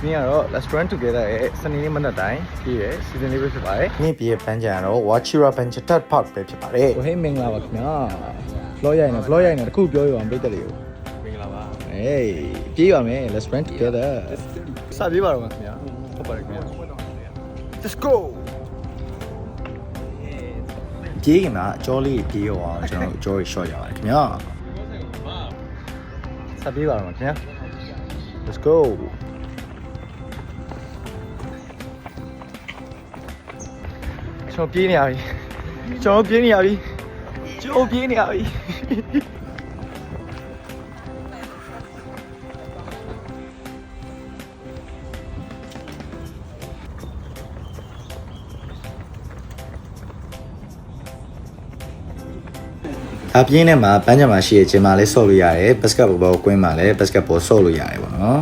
နေ့ကတော့ let's run together ရဲ့စနေနေ့မနက်တိုင်းပြည့်ရဲ့ season လေးပဲဖြစ်ပါတယ်။နေ့ပြည့်ပန်းချံကတော့ Wachira Banchatat Park ပဲဖြစ်ပါတယ်။ဟိုဟေးမင်္ဂလာပါခင်ဗျာ။ vlog ရိုက်နေ vlog ရိုက်နေတခုပြောရအောင်ပြည်သက်တွေကိုမင်္ဂလာပါ။ ဟေးပြေးပါမယ် let's run together ။စပြေးပါတော့ခင်ဗျာ။ဟုတ်ပါတယ်ခင်ဗျာ။ Let's go ပြေးခင်မှာအကျော်လေးပြေးအောင်ကျွန်တော်အကျော်ကြီး short ရပါတယ်ခင်ဗျာ။စပြေးပါတော့ခင်ဗျာ။ Let's go ကျွန်တော်ပြေးနေရပြီကျွန်တော်ပြေးနေရပြီအပြင်းနဲ့မှာပန်းချံမှာရှိတဲ့ဂျင်မာလေးဆော့လို့ရတယ်ဘတ်စကတ်ဘောကွင်းမှာလည်းဘတ်စကတ်ဘောဆော့လို့ရတယ်ပေါ့နော်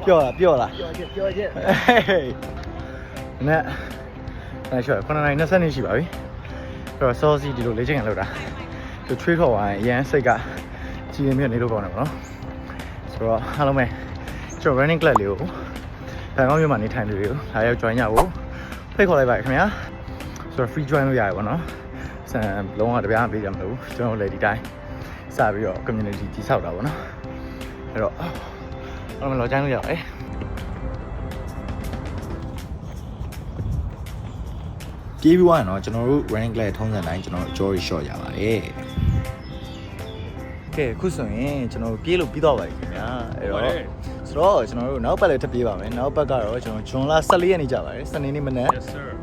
ပြောလားပြောချက်နဲ့အဲ့ရှော့9နိုင်20နှစ်ရှိပါပြီအဲ့တော့ဆော့စီဒီလိုလေ့ကျင့်ရလောက်တာသူထွေးခေါ်သွားရင်အရန်စိတ်ကကြည်ရင်မြတ်နေလို့ကောင်းတယ်ပေါ့နော်ဆိုတော့အားလုံးပဲကျွန်တော် running club လေးကိုဘန်ကောက်မြို့မှာနေထိုင်သူတွေကိုလာရောက် join ရဖို့ဖိတ်ခေါ်လိုက်ပါခင်ဗျာဆိုတော့ free join လို့ရတယ်ပေါ့နော်ဆန်လုံးဝတပြားမပေးကြမလို့ကျွန်တော်လည်းဒီတိုင်းစပြီးတော့ community တည်ဆောက်တာပေါ့နော်အဲ့တော့အားလုံးလော join လို့ရတယ်ပြေးပြီးသွားရင်တော့ကျွန်တော်တို့ rank လဲထုံးစံတိုင်းကျွန်တော်တို့ joy shot ရပါတယ်။ကဲအခုဆိုရင်ကျွန်တော်ပြေးလို့ပြီးတော့ပါပြီခင်ဗျာ။အဲ့တော့ဆိုတော့ကျွန်တော်တို့နောက်ပတ်လည်းထပ်ပြေးပါမယ်။နောက်ပတ်ကတော့ကျွန်တော်ဂျွန်လ14ရက်နေ့ကြပါတယ်။စနေနေ့မနက်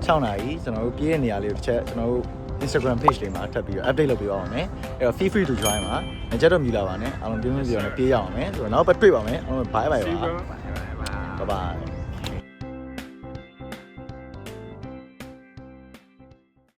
6နာရီကျွန်တော်တို့ပြေးတဲ့နေရာလေးကိုတစ်ချက်ကျွန်တော်တို့ Instagram page လေးမှာထပ်ပြီးတော့ update လုပ်ပေးပါမယ်။အဲ့တော့ feel free to join ပါ။ကြက်တော့မြူလာပါနဲ့။အားလုံးပြင်းပြင်းစီတော့ပြေးရအောင်မယ်။ဆိုတော့နောက်ပတ်တွေ့ပါမယ်။အားလုံး bye bye ပါ။ Bye bye